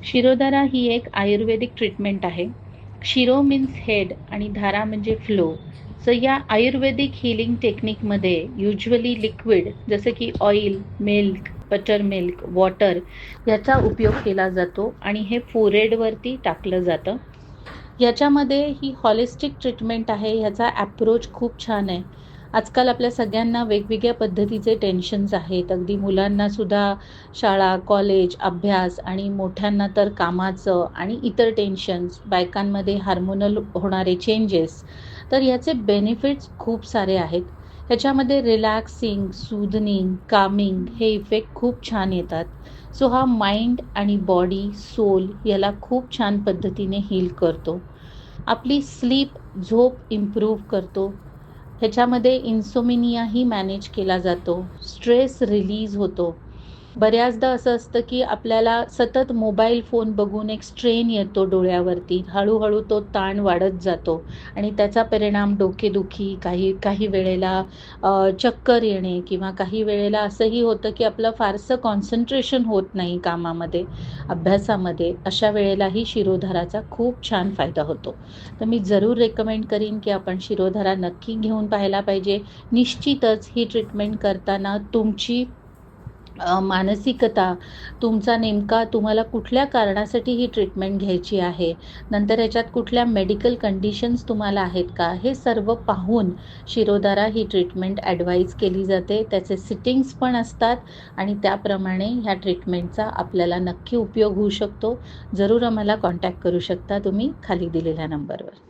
शिरोधारा ही एक आयुर्वेदिक ट्रीटमेंट आहे. शिरो मीन्स हेड आणि धारा म्हणजे फ्लो. सो या आयुर्वेदिक हीलिंग टेक्निकमध्ये युजुअली लिक्विड जसं की oil, milk, butter milk, water याचा उपयोग केला जातो आणि हे फोरहेडवरती टाकलं जातं. याच्यामध्ये ही हॉलिस्टिक ट्रीटमेंट आहे. ह्याचा ॲप्रोच खूप छान आहे. आजकाल आपल्या सगळ्यांना वेगवेगळ्या पद्धतीचे टेन्शन्स आहेत. अगदी मुलांनासुद्धा शाळा, कॉलेज, अभ्यास आणि मोठ्यांना तर कामाचं आणि इतर टेन्शन्स, बायकांमध्ये हार्मोनल होणारे चेंजेस. तर याचे बेनिफिट्स खूप सारे आहेत. ह्याच्यामध्ये रिलॅक्सिंग, सूदनिंग, कामिंग हे इफेक्ट खूप छान येतात. सो हा माइंड आणि बॉडी, सोल याला खूप छान पद्धतीने हील करतो. आपली स्लीप, झोप इम्प्रूव्ह करतो. ह्याच्यामध्ये इन्सोमिनियाही मॅनेज केला जातो. स्ट्रेस रिलीज होतो. बऱ्याचदा असं असतं की आपल्याला सतत मोबाईल फोन बघून एक स्ट्रेन येतो डोळ्यावरती. हळूहळू तो ताण वाढत जातो आणि त्याचा परिणाम डोकेदुखी, काही काही वेळेला चक्कर येणे किंवा काही वेळेला असंही होतं की आपलं फारसं कॉन्सन्ट्रेशन होत नाही कामामध्ये, अभ्यासामध्ये. अशा वेळेलाही शिरोधाराचा खूप छान फायदा होतो. तर मी जरूर रेकमेंड करीन की आपण शिरोधारा नक्की घेऊन पाहायला पाहिजे. निश्चितच ही ट्रीटमेंट करताना तुमची मानसिकता, तुमचा नेमका तुम्हाला कुठल्या कारणासाठी ही ट्रीटमेंट घ्यायची आहे, नंतर याच्यात कुठल्या मेडिकल कंडिशन्स तुम्हाला आहेत का, हे सर्व पाहून शिरोधारा ही ट्रीटमेंट ॲडवाईज केली जाते. त्याचे सिटिंग्स पण असतात आणि त्याप्रमाणे ह्या ट्रीटमेंटचा आपल्याला नक्की उपयोग होऊ शकतो. जरूर आम्हाला कॉन्टॅक्ट करू शकता तुम्ही खाली दिलेल्या नंबरवर.